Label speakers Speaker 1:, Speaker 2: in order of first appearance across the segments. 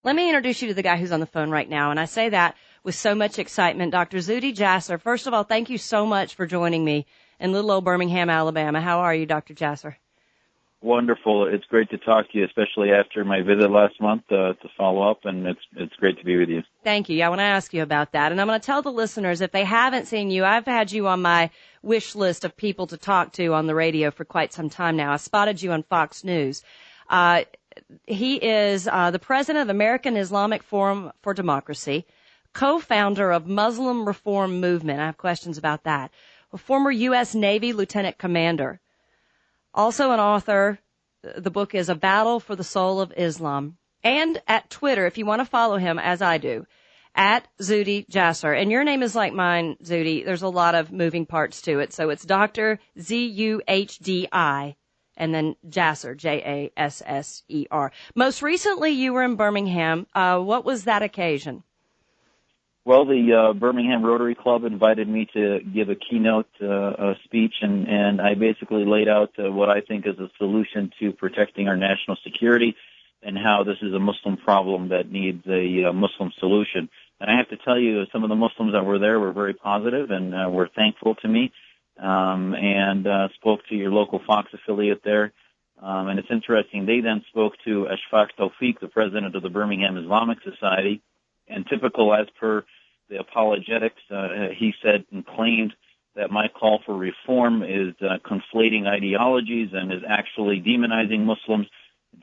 Speaker 1: Let me introduce you to the guy who's on the phone right now, and I say that with so much excitement. Dr. Zuhdi Jasser, first of all, thank you so much for joining me in little old Birmingham, Alabama. How are you, Dr. Jasser?
Speaker 2: Wonderful. It's great to talk to you, especially after my visit last month to follow up, and it's great to be with you.
Speaker 1: Thank you. I want to ask you about that, and I'm going to tell the listeners, if they haven't seen you, I've had you on my wish list of people to talk to on the radio for quite some time now. I spotted you on Fox News. He is the president of American Islamic Forum for Democracy, co-founder of Muslim Reform Movement. I have questions about that. A former U.S. Navy lieutenant commander. Also an author. The book is A Battle for the Soul of Islam. And at Twitter, if you want to follow him, as I do, at Zuhdi Jasser. And your name is like mine, Zuhdi. There's a lot of moving parts to it. So it's Dr. Zuhdi. And then Jasser, Jasser. Most recently, you were in Birmingham. What was that occasion?
Speaker 2: Well, the Birmingham Rotary Club invited me to give a keynote speech, and I basically laid out what I think is a solution to protecting our national security and how this is a Muslim problem that needs a Muslim solution. And I have to tell you, some of the Muslims that were there were very positive and were thankful to me. And spoke to your local Fox affiliate there. And it's interesting, they then spoke to Ashfaq Tawfiq, the president of the Birmingham Islamic Society, and typical as per the apologetics, he said and claimed that my call for reform is conflating ideologies and is actually demonizing Muslims,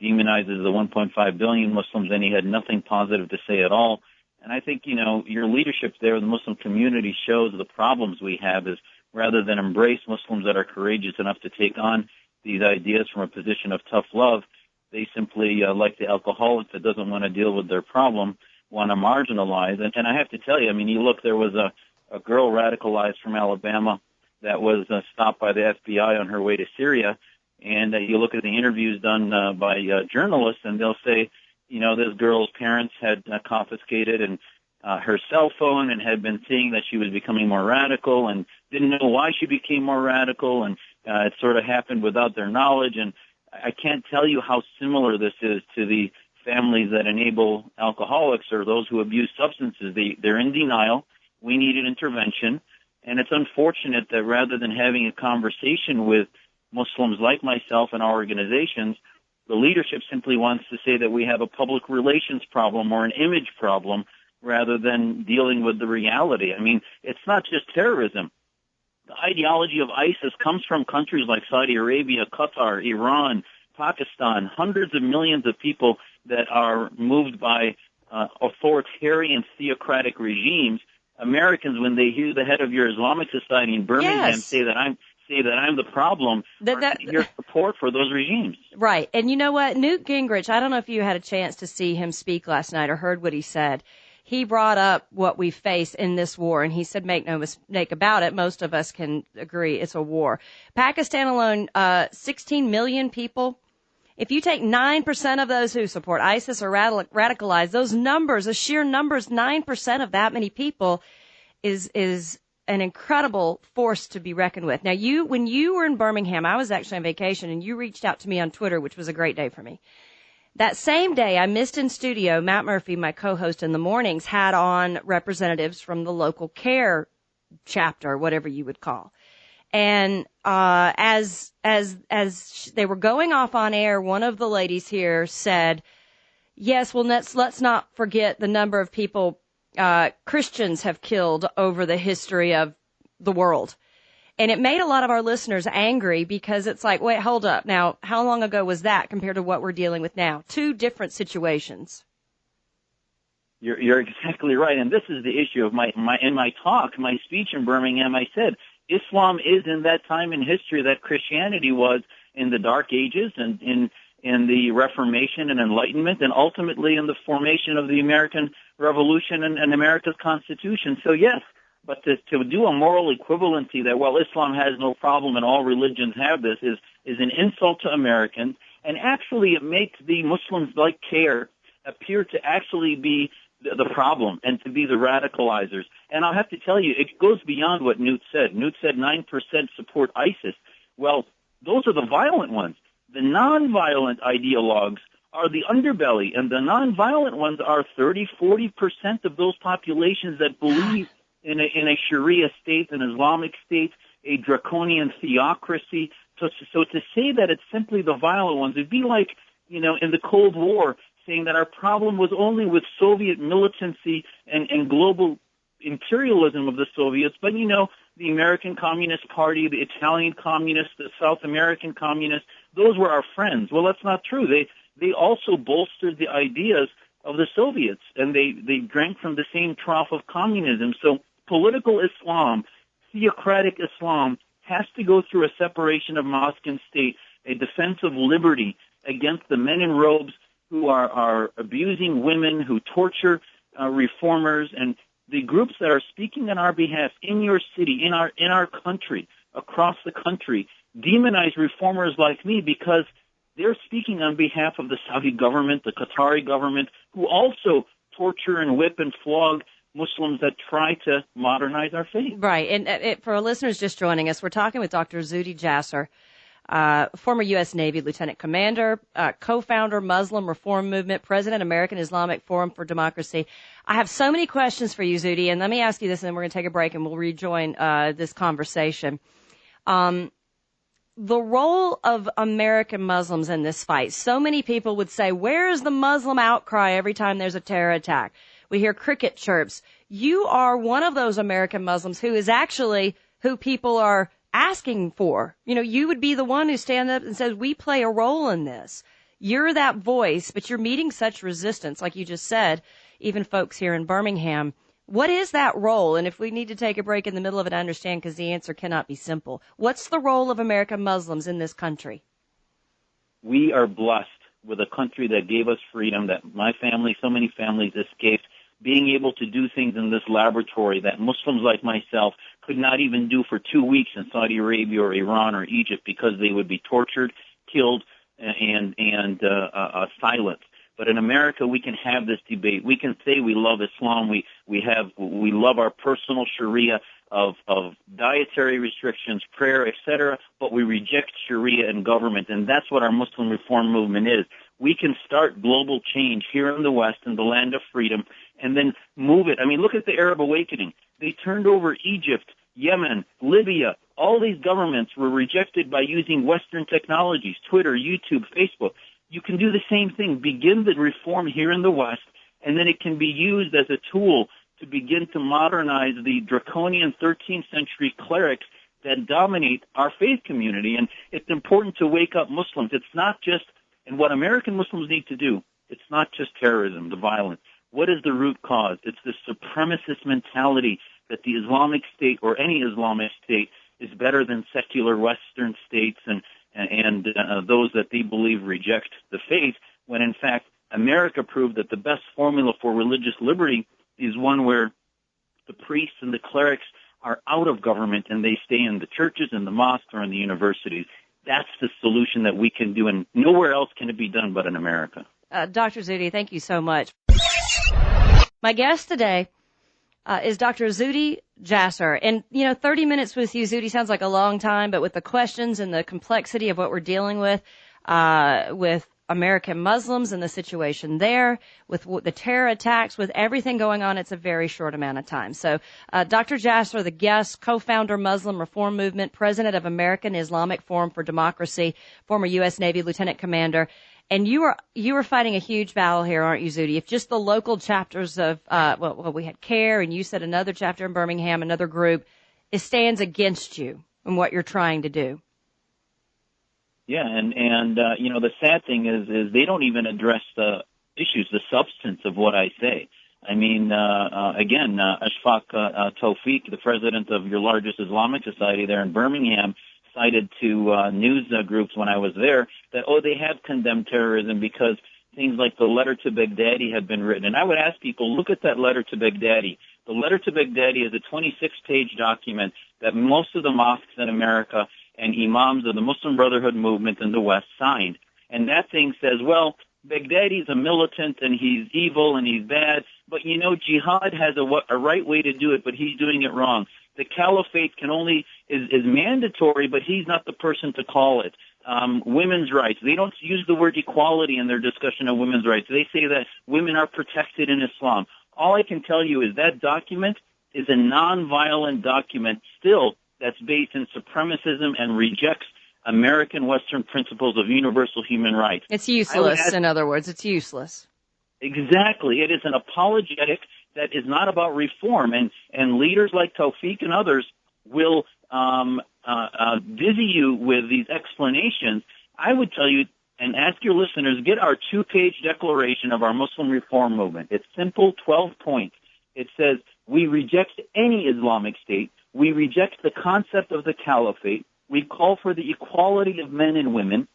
Speaker 2: demonizes the 1.5 billion Muslims, and he had nothing positive to say at all. And I think, your leadership there in the Muslim community shows the problems we have is rather than embrace Muslims that are courageous enough to take on these ideas from a position of tough love, they simply, like the alcoholic that doesn't want to deal with their problem, want to marginalize. And I have to tell you, you look, there was a girl radicalized from Alabama that was stopped by the FBI on her way to Syria, and you look at the interviews done by journalists, and they'll say, this girl's parents had confiscated and her cell phone and had been seeing that she was becoming more radical and didn't know why she became more radical, and it sort of happened without their knowledge. And I can't tell you how similar this is to the families that enable alcoholics or those who abuse substances. They're in denial. We need an intervention. And it's unfortunate that rather than having a conversation with Muslims like myself and our organizations, the leadership simply wants to say that we have a public relations problem or an image problem rather than dealing with the reality. It's not just terrorism. The ideology of ISIS comes from countries like Saudi Arabia, Qatar, Iran, Pakistan, hundreds of millions of people that are moved by authoritarian theocratic regimes. Americans, when they hear the head of your Islamic Society in Birmingham say that I'm the problem, your support for those regimes.
Speaker 1: Right. And you know what? Newt Gingrich, I don't know if you had a chance to see him speak last night or heard what he said. He brought up what we face in this war, and he said, make no mistake about it, most of us can agree it's a war. Pakistan alone, 16 million people. If you take 9% of those who support ISIS or radicalized, those numbers, the sheer numbers, 9% of that many people is an incredible force to be reckoned with. Now, when you were in Birmingham, I was actually on vacation, and you reached out to me on Twitter, which was a great day for me. That same day, I missed in studio, Matt Murphy, my co-host in the mornings, had on representatives from the local care chapter, whatever you would call. And as they were going off on air, one of the ladies here said, yes, well, let's not forget the number of people Christians have killed over the history of the world. And it made a lot of our listeners angry because it's like, wait, hold up. Now, how long ago was that compared to what we're dealing with now? Two different situations.
Speaker 2: You're exactly right. And this is the issue of my speech in Birmingham. I said, Islam is in that time in history that Christianity was in the Dark Ages and in the Reformation and Enlightenment, and ultimately in the formation of the American Revolution and America's Constitution. So yes, but to do a moral equivalency that, well, Islam has no problem and all religions have this is an insult to Americans. And actually it makes the Muslims like CARE appear to actually be the problem and to be the radicalizers. And I'll have to tell you, it goes beyond what Newt said. Newt said 9% support ISIS. Well, those are the violent ones. The nonviolent ideologues are the underbelly, and the nonviolent ones are 30-40% of those populations that believe in a Sharia state, an Islamic state, a draconian theocracy. So to say that it's simply the violent ones, it'd be like, in the Cold War, saying that our problem was only with Soviet militancy and global imperialism of the Soviets, but the American Communist Party, the Italian Communists, the South American Communists, those were our friends. Well, that's not true. They also bolstered the ideas of the Soviets, and they drank from the same trough of communism. So political Islam, theocratic Islam, has to go through a separation of mosque and state, a defense of liberty against the men in robes who are abusing women, who torture reformers, and the groups that are speaking on our behalf in your city, in our country, across the country, demonize reformers like me because they're speaking on behalf of the Saudi government, the Qatari government, who also torture and whip and flog Muslims that try to modernize our faith.
Speaker 1: Right. And for our listeners just joining us, we're talking with Dr. Zuhdi Jasser, former U.S. Navy Lieutenant Commander, co-founder, Muslim Reform Movement, President, American Islamic Forum for Democracy. I have so many questions for you, Zuhdi, and let me ask you this, and then we're going to take a break and we'll rejoin this conversation. The role of American Muslims in this fight. So many people would say, where is the Muslim outcry every time there's a terror attack? We hear cricket chirps. You are one of those American Muslims who is actually who people are asking for. You would be the one who stands up and says, we play a role in this. You're that voice, but you're meeting such resistance, like you just said, even folks here in Birmingham. What is that role? And if we need to take a break in the middle of it, I understand, because the answer cannot be simple. What's the role of American Muslims in this country?
Speaker 2: We are blessed with a country that gave us freedom, that my family, so many families escaped, being able to do things in this laboratory that Muslims like myself could not even do for 2 weeks in Saudi Arabia or Iran or Egypt because they would be tortured, killed, and silenced. But in America, we can have this debate. We can say we love Islam. We love our personal Sharia of dietary restrictions, prayer, etc. But we reject Sharia and government, and that's what our Muslim Reform Movement is. We can start global change here in the West, in the land of freedom, and then move it. I mean, look at the Arab awakening. They turned over Egypt, Yemen, Libya. All these governments were rejected by using Western technologies, Twitter, YouTube, Facebook. You can do the same thing. Begin the reform here in the West, and then it can be used as a tool to begin to modernize the draconian 13th century clerics that dominate our faith community. And it's important to wake up Muslims. It's not just, and what American Muslims need to do, it's not just terrorism, the violence. What is the root cause? It's this supremacist mentality that the Islamic State or any Islamic state is better than secular Western states and those that they believe reject the faith, when in fact America proved that the best formula for religious liberty is one where the priests and the clerics are out of government and they stay in the churches and the mosques or in the universities. That's the solution that we can do, and nowhere else can it be done but in America.
Speaker 1: Dr. Zuhdi, thank you so much. My guest today is Dr. Zuhdi Jasser. And, 30 minutes with you, Zuhdi, sounds like a long time, but with the questions and the complexity of what we're dealing with American Muslims and the situation there, with the terror attacks, with everything going on, it's a very short amount of time. So, Dr. Jasser, the guest, co-founder, Muslim Reform Movement, president of American Islamic Forum for Democracy, former U.S. Navy Lieutenant Commander. And you are fighting a huge battle here, aren't you, Zuhdi? If just the local chapters of, we had CARE, and you said another chapter in Birmingham, another group, it stands against you and what you're trying to do.
Speaker 2: Yeah, and the sad thing is they don't even address the issues, the substance of what I say. I mean, again, Ashfaq Tawfiq, the president of your largest Islamic society there in Birmingham, cited to news groups when I was there that, they have condemned terrorism because things like the letter to Baghdadi had been written. And I would ask people, look at that letter to Baghdadi. The letter to Baghdadi is a 26-page document that most of the mosques in America and imams of the Muslim Brotherhood movement in the West signed. And that thing says, well, Baghdadi's a militant and he's evil and he's bad, but jihad has a right way to do it, but he's doing it wrong. The caliphate is mandatory, but he's not the person to call it. Women's rights. They don't use the word equality in their discussion of women's rights. They say that women are protected in Islam. All I can tell you is that document is a nonviolent document still that's based in supremacism and rejects American Western principles of universal human rights.
Speaker 1: It's useless, in other words. It's useless.
Speaker 2: Exactly. It is an apologetic that is not about reform. And leaders like Tawfiq and others will dizzy you with these explanations. I would tell you and ask your listeners, get our 2-page declaration of our Muslim reform movement. It's simple, 12 points. It says, we reject any Islamic state. We reject the concept of the caliphate. We call for the equality of men and women.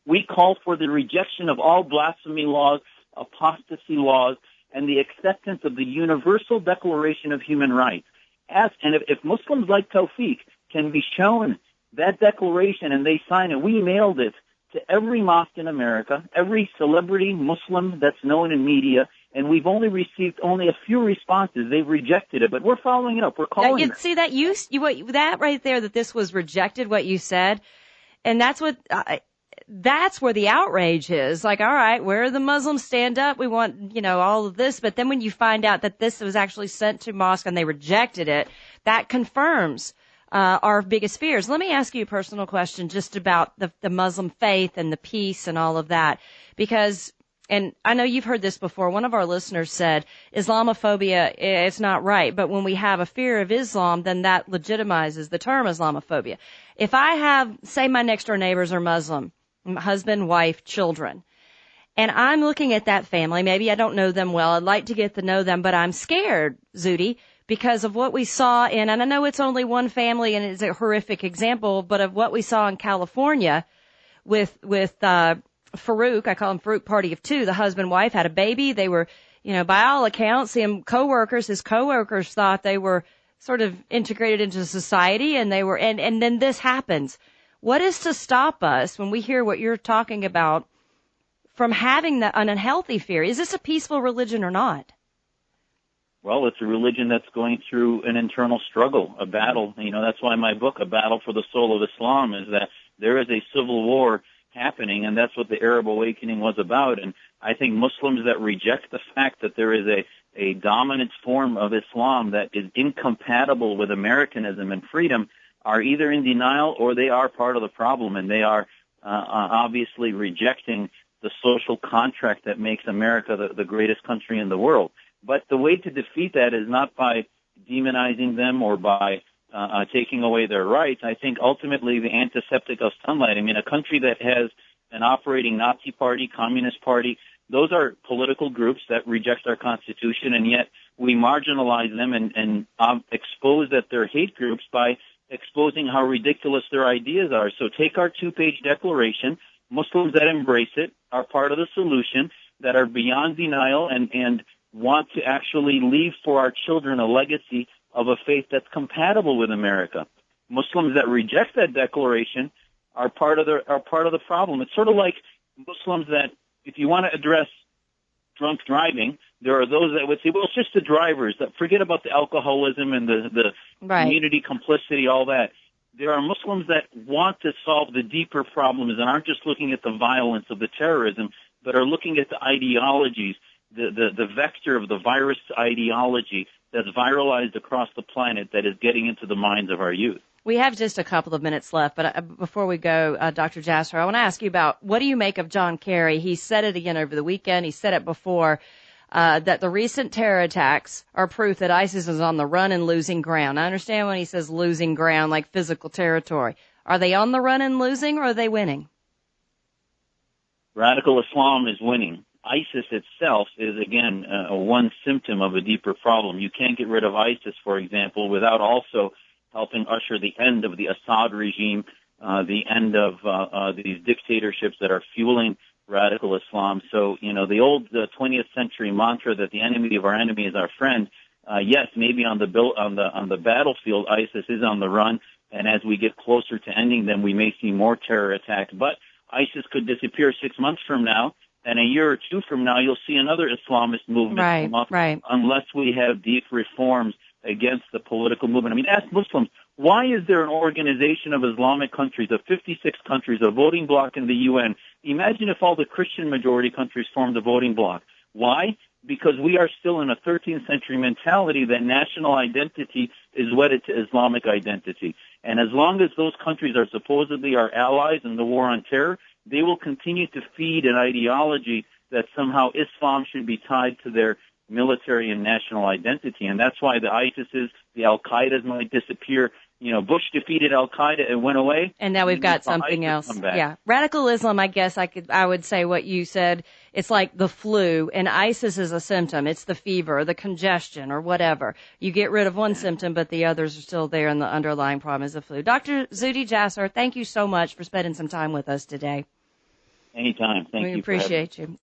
Speaker 2: We call for the rejection of all blasphemy laws, apostasy laws, and the acceptance of the Universal Declaration of Human Rights. If Muslims like Tawfiq can be shown that declaration and they sign it, we mailed it to every mosque in America, every celebrity Muslim that's known in media, and we've only received a few responses. They've rejected it, but we're following it up. We're calling it.
Speaker 1: See that that right there, that this was rejected, what you said, and that's where the outrage is. Like, all right, where are the Muslims? Stand up. We want, all of this. But then when you find out that this was actually sent to mosque and they rejected it, that confirms our biggest fears. Let me ask you a personal question just about the Muslim faith and the peace and all of that. Because, and I know you've heard this before, one of our listeners said, Islamophobia, it's not right. But when we have a fear of Islam, then that legitimizes the term Islamophobia. If I have, say my next door neighbors are Muslim, husband, wife, children, and I'm looking at that family, maybe I don't know them well, I'd like to get to know them, but I'm scared, Zuhdi, because of what we saw and I know it's only one family and it's a horrific example, but of what we saw in California with Farouk, I call him Farouk Party of Two, the husband, wife had a baby. They were, by all accounts, his coworkers thought they were sort of integrated into society and they were, and then this happens. What is to stop us when we hear what you're talking about from having an unhealthy fear? Is this a peaceful religion or not?
Speaker 2: Well, it's a religion that's going through an internal struggle, a battle. That's why my book, A Battle for the Soul of Islam, is that there is a civil war happening, and that's what the Arab Awakening was about. And I think Muslims that reject the fact that there is a dominant form of Islam that is incompatible with Americanism and freedom are either in denial or they are part of the problem, and they are obviously rejecting the social contract that makes America the greatest country in the world. But the way to defeat that is not by demonizing them or by taking away their rights. I think ultimately the antiseptic of sunlight. I mean, a country that has an operating Nazi party, Communist Party, those are political groups that reject our Constitution, and yet we marginalize them and expose that they're hate groups by exposing how ridiculous their ideas are. So take our 2-page declaration. Muslims that embrace it are part of the solution, that are beyond denial and want to actually leave for our children a legacy of a faith that's compatible with America. Muslims that reject that declaration are part of the problem. It's sort of like Muslims that, if you want to address drunk driving, there are those that would say, well, it's just the drivers, that forget about the alcoholism and the
Speaker 1: right.
Speaker 2: community complicity, all that. There are Muslims that want to solve the deeper problems and aren't just looking at the violence of the terrorism, but are looking at the ideologies, the vector of the virus ideology that's viralized across the planet that is getting into the minds of our youth.
Speaker 1: We have just a couple of minutes left, but before we go, Dr. Jasser, I want to ask you about, what do you make of John Kerry? He said it again over the weekend. He said it before, that the recent terror attacks are proof that ISIS is on the run and losing ground. I understand when he says losing ground, like physical territory. Are they on the run and losing, or are they winning?
Speaker 2: Radical Islam is winning. ISIS itself is, again, one symptom of a deeper problem. You can't get rid of ISIS, for example, without also helping usher the end of the Assad regime, the end of these dictatorships that are fueling radical Islam. So, the old 20th century mantra that the enemy of our enemy is our friend, yes, maybe on the battlefield, ISIS is on the run, and as we get closer to ending them, we may see more terror attacks. But ISIS could disappear 6 months from now, and a year or two from now, you'll see another Islamist movement come up,
Speaker 1: right.
Speaker 2: unless we have deep reforms against the political movement. I mean, ask Muslims, why is there an organization of Islamic countries, of 56 countries, a voting bloc in the UN? Imagine if all the Christian majority countries formed a voting bloc. Why? Because we are still in a 13th century mentality that national identity is wedded to Islamic identity. And as long as those countries are supposedly our allies in the war on terror, they will continue to feed an ideology that somehow Islam should be tied to their military and national identity. And that's why the ISIS's, the Al-Qaeda's might disappear. You know, Bush defeated Al-Qaeda, it went away.
Speaker 1: And now we've got something else. Yeah. Radicalism, I guess I would say what you said. It's like the flu, and ISIS is a symptom. It's the fever, the congestion, or whatever. You get rid of one symptom, but the others are still there, and the underlying problem is the flu. Dr. Zuhdi Jasser, thank you so much for spending some time with us today.
Speaker 2: Anytime. Thank you.
Speaker 1: We appreciate you.